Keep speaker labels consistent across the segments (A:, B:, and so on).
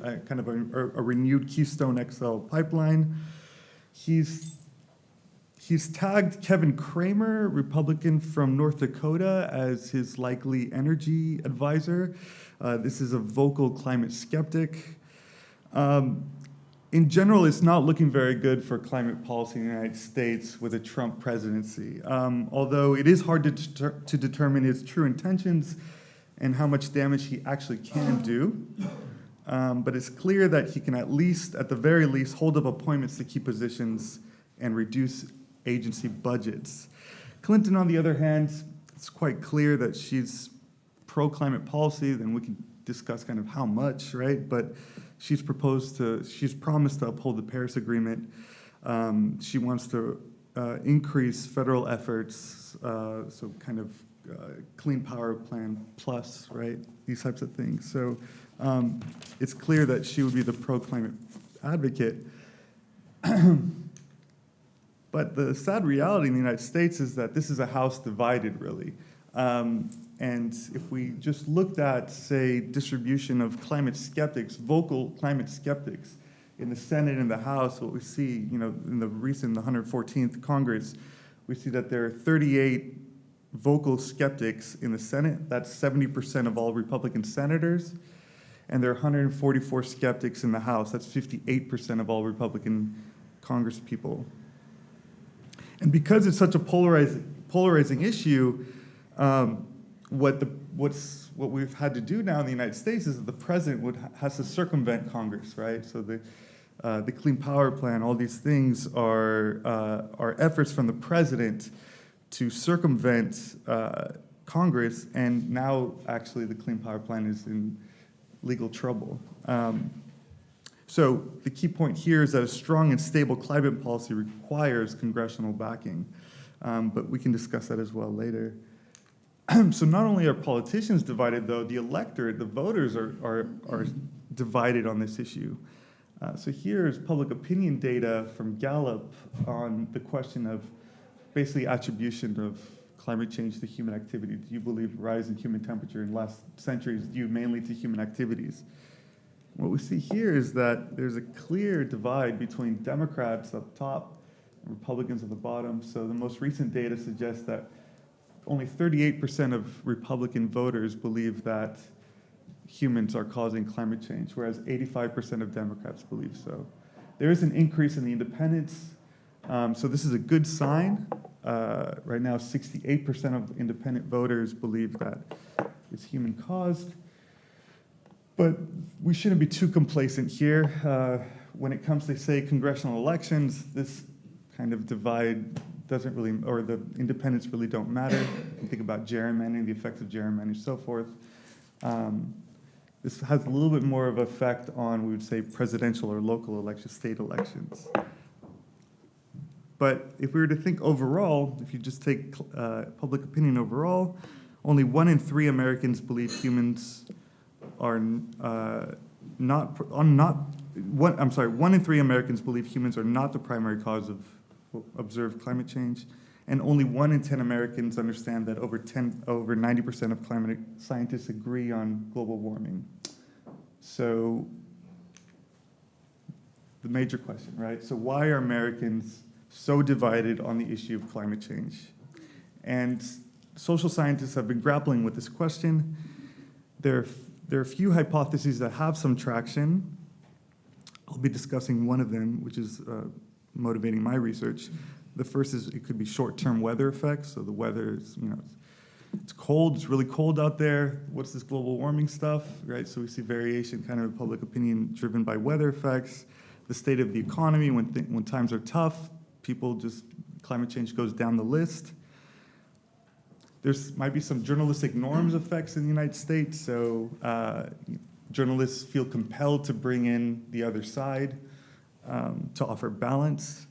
A: kind of a renewed Keystone XL pipeline. He's tagged Kevin Cramer, Republican from North Dakota, as his likely energy advisor. This is a vocal climate skeptic. In general, it's not looking very good for climate policy in the United States with a Trump presidency, although it is hard to determine his true intentions and how much damage he actually can do. But it's clear that he can at the very least, hold up appointments to key positions and reduce agency budgets. Clinton, on the other hand, it's quite clear that she's pro-climate policy. Then we can discuss kind of how much, right? But she's promised to uphold the Paris Agreement. She wants to increase federal efforts, so kind of Clean Power Plan Plus, right? These types of things. So it's clear that she would be the pro-climate advocate. But the sad reality in the United States is that this is a House divided, really. And if we just looked at, say, distribution of climate skeptics, vocal climate skeptics in the Senate and the House, what we see, in the recent 114th Congress, we see that there are 38 vocal skeptics in the Senate. That's 70% of all Republican senators. And there are 144 skeptics in the House. That's 58% of all Republican Congress people. And because it's such a polarizing issue, what we've had to do now in the United States is that the president has to circumvent Congress, right? So the Clean Power Plan, all these things are efforts from the president to circumvent Congress, and now actually the Clean Power Plan is in legal trouble. So the key point here is that a strong and stable climate policy requires congressional backing, but we can discuss that as well later. So not only are politicians divided, though, the electorate, the voters are divided on this issue. So here's public opinion data from Gallup on the question of basically attribution of climate change to human activity. Do you believe rise in human temperature in the last century is due mainly to human activities? What we see here is that there's a clear divide between Democrats up top and Republicans at the bottom. So the most recent data suggests that only 38% of Republican voters believe that humans are causing climate change, whereas 85% of Democrats believe so. There is an increase in the independents. So this is a good sign. Right now, 68% of independent voters believe that it's human-caused. But we shouldn't be too complacent here. When it comes to, say, congressional elections, this kind of divide doesn't really, or the independents really don't matter. You think about gerrymandering, the effects of gerrymandering, and so forth. This has a little bit more of an effect on, we would say, presidential or local elections, state elections. But if we were to think overall, if you just take public opinion overall, only 1 in 3 Americans believe humans are 1 in 3 Americans believe humans are not the primary cause of observed climate change, and only 1 in 10 Americans understand that over 90% of climate scientists agree on global warming. So the major question, right? So why are Americans so divided on the issue of climate change? And social scientists have been grappling with this question. There are a few hypotheses that have some traction. I'll be discussing one of them, which is motivating my research. The first is it could be short-term weather effects. So the weather is, it's cold, it's really cold out there. What's this global warming stuff, right? So we see variation kind of in public opinion driven by weather effects. The state of the economy, when times are tough, climate change goes down the list. There's might be some journalistic norms effects in the United States. So journalists feel compelled to bring in the other side to offer balance.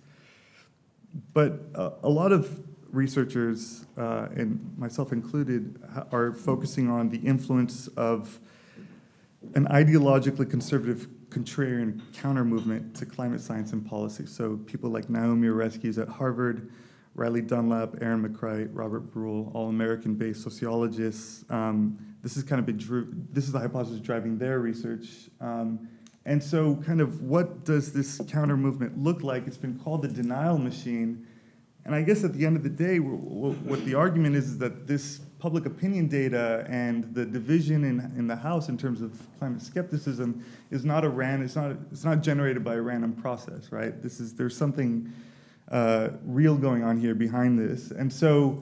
A: But a lot of researchers, and myself included, are focusing on the influence of an ideologically conservative contrarian counter movement to climate science and policy. So people like Naomi Oreskes at Harvard, Riley Dunlap, Aaron McCright, Robert Brule, all American-based sociologists. This is the hypothesis driving their research. And so kind of what does this counter movement look like? It's been called the denial machine. And I guess at the end of the day, what the argument is that this public opinion data and the division in the House in terms of climate skepticism is not it's not generated by a random process, right? There's something real going on here behind this. And so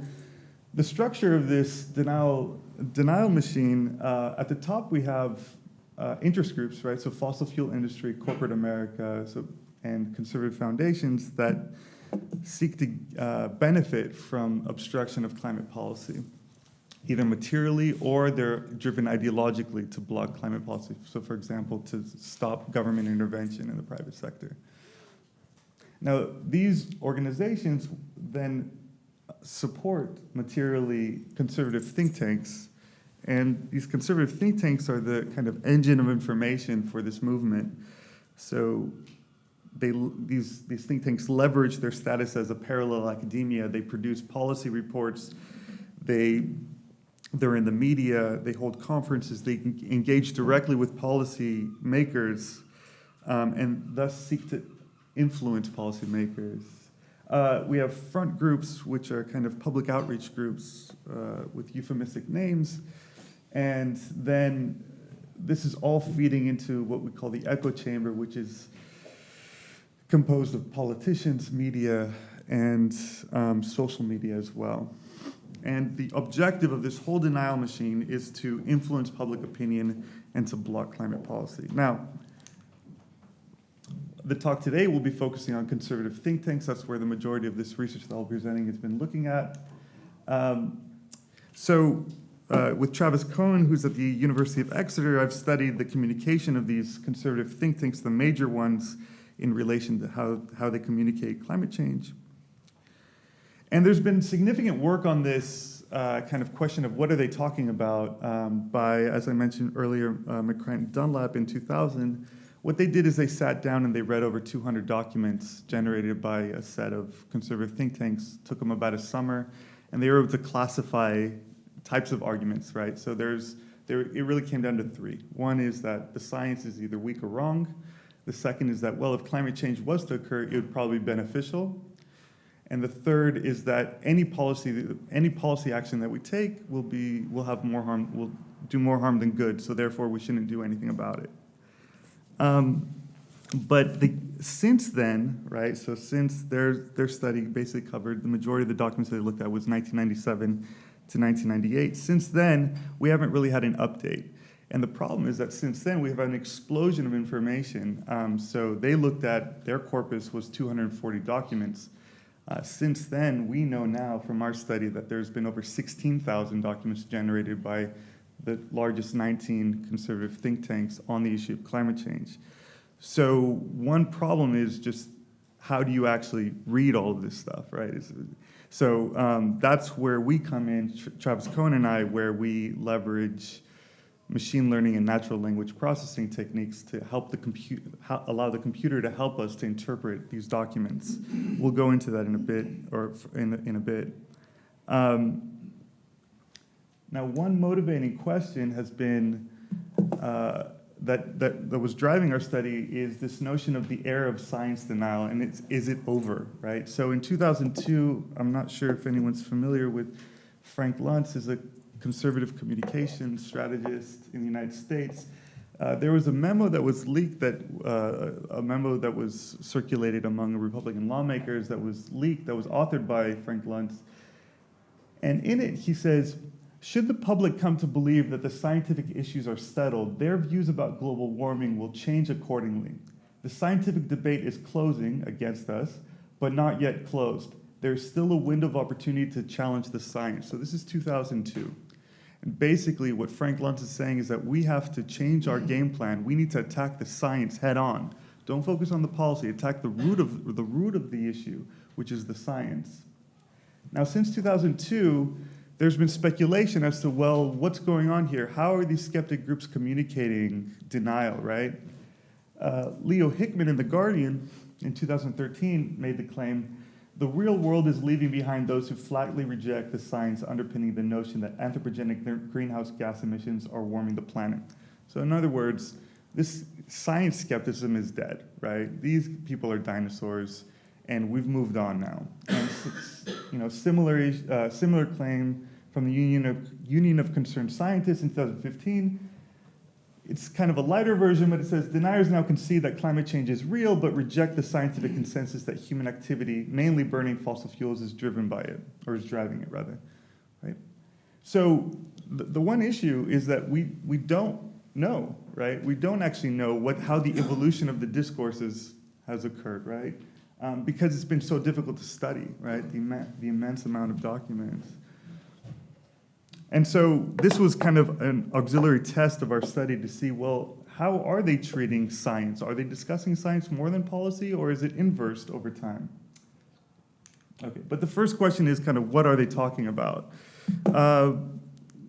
A: the structure of this denial machine, at the top we have interest groups, right? So fossil fuel industry, corporate America, and conservative foundations that seek to benefit from obstruction of climate policy, either materially or they're driven ideologically to block climate policy. So for example, to stop government intervention in the private sector. Now, these organizations then support materially conservative think tanks, and these conservative think tanks are the kind of engine of information for this movement. So these think tanks leverage their status as a parallel academia. They produce policy reports. They're in the media. They hold conferences. They engage directly with policy makers, and thus seek to influence policymakers. We have front groups, which are kind of public outreach groups with euphemistic names, and then this is all feeding into what we call the echo chamber, which is composed of politicians, media, and social media as well. And the objective of this whole denial machine is to influence public opinion and to block climate policy. Now, the talk today will be focusing on conservative think tanks. That's where the majority of this research that I'll be presenting has been looking at. With Travis Cohen, who's at the University of Exeter, I've studied the communication of these conservative think tanks, the major ones, in relation to how they communicate climate change. And there's been significant work on this kind of question of what are they talking about by, as I mentioned earlier, McCranton Dunlap in 2000. What they did is they sat down and they read over 200 documents generated by a set of conservative think tanks. Took them about a summer, and they were able to classify types of arguments, right? So it really came down to three. One is that the science is either weak or wrong. The second is that, well, if climate change was to occur, it would probably be beneficial. And the third is that any policy action that we take will do more harm than good, so therefore we shouldn't do anything about it. Since then, right, so since their study basically covered the majority of the documents they looked at was 1997 to 1998. Since then, we haven't really had an update. And the problem is that since then, we have an explosion of information. So they looked at, their corpus was 240 documents. Since then, we know now from our study that there's been over 16,000 documents generated by the largest 19 conservative think tanks on the issue of climate change. So one problem is just how do you actually read all of this stuff, right? So that's where we come in, Travis Cohen and I, where we leverage machine learning and natural language processing techniques to help allow the computer to help us to interpret these documents. We'll go into that in a bit, or in a bit. Now, one motivating question has been that was driving our study is this notion of the era of science denial, and is it over, right? So in 2002, I'm not sure if anyone's familiar with Frank Luntz, is a conservative communication strategist in the United States. There was a memo that was leaked, a memo that was circulated among Republican lawmakers that was leaked, that was authored by Frank Luntz. And in it, he says, should the public come to believe that the scientific issues are settled, their views about global warming will change accordingly. The scientific debate is closing against us, but not yet closed. There's still a window of opportunity to challenge the science. So this is 2002. And basically what Frank Luntz is saying is that we have to change our game plan. We need to attack the science head on. Don't focus on the policy, attack the root of the issue, which is the science. Now, since 2002, there's been speculation as to, well, what's going on here? How are these skeptic groups communicating denial, right? Leo Hickman in The Guardian in 2013 made the claim, the real world is leaving behind those who flatly reject the science underpinning the notion that anthropogenic greenhouse gas emissions are warming the planet. So in other words, this science skepticism is dead, right? These people are dinosaurs, and we've moved on now. And similar claim from the Union of Concerned Scientists in 2015. It's kind of a lighter version, but it says, deniers now concede that climate change is real, but reject the scientific consensus that human activity, mainly burning fossil fuels, is driven by it, or is driving it rather, right? So the one issue is that we don't know, right? We don't actually know how the evolution of the discourses has occurred, right? Because it's been so difficult to study, right? The immense amount of documents. And so this was kind of an auxiliary test of our study to see, well, how are they treating science? Are they discussing science more than policy, or is it inversed over time? Okay, but the first question is kind of, what are they talking about?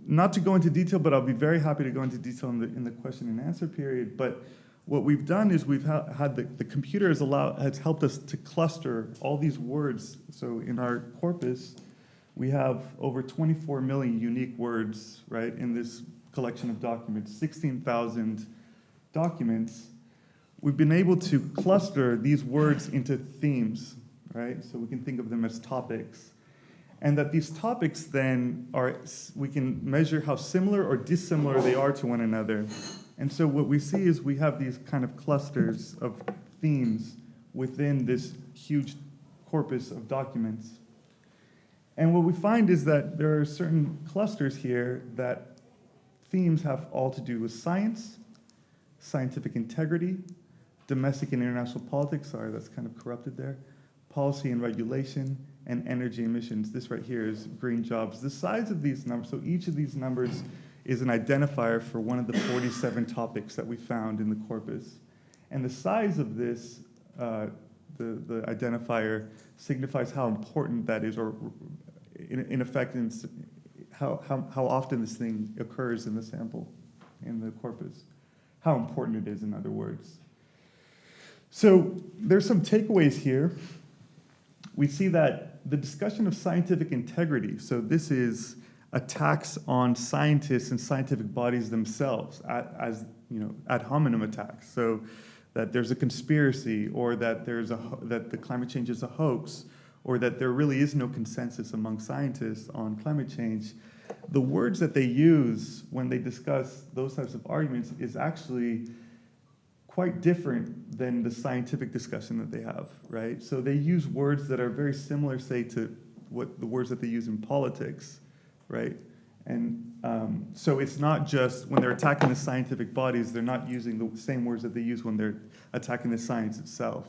A: Not to go into detail, but I'll be very happy to go into detail in the question and answer period. But what we've done is we've had the computer has helped us to cluster all these words. So in our corpus, we have over 24 million unique words, right, in this collection of documents, 16,000 documents. We've been able to cluster these words into themes, right? So we can think of them as topics. And that these topics then we can measure how similar or dissimilar they are to one another. And so what we see is we have these kind of clusters of themes within this huge corpus of documents. And what we find is that there are certain clusters here that themes have all to do with science, scientific integrity, domestic and international politics, sorry, that's kind of corrupted there, policy and regulation, and energy emissions. This right here is green jobs. The size of these numbers, so each of these numbers is an identifier for one of the 47 topics that we found in the corpus. And the size of this, the identifier, signifies how important that is, or in effect, how often this thing occurs in the sample, in the corpus. How important it is, in other words. So there's some takeaways here. We see that the discussion of scientific integrity, so this is attacks on scientists and scientific bodies themselves, as ad hominem attacks. So that there's a conspiracy, or that that the climate change is a hoax, or that there really is no consensus among scientists on climate change. The words that they use when they discuss those types of arguments is actually quite different than the scientific discussion that they have, right? So they use words that are very similar, say, to what the words that they use in politics, right? And so it's not just when they're attacking the scientific bodies, they're not using the same words that they use when they're attacking the science itself.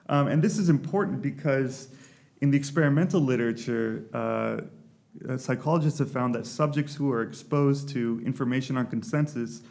A: And this is important because in the experimental literature, psychologists have found that subjects who are exposed to information on consensus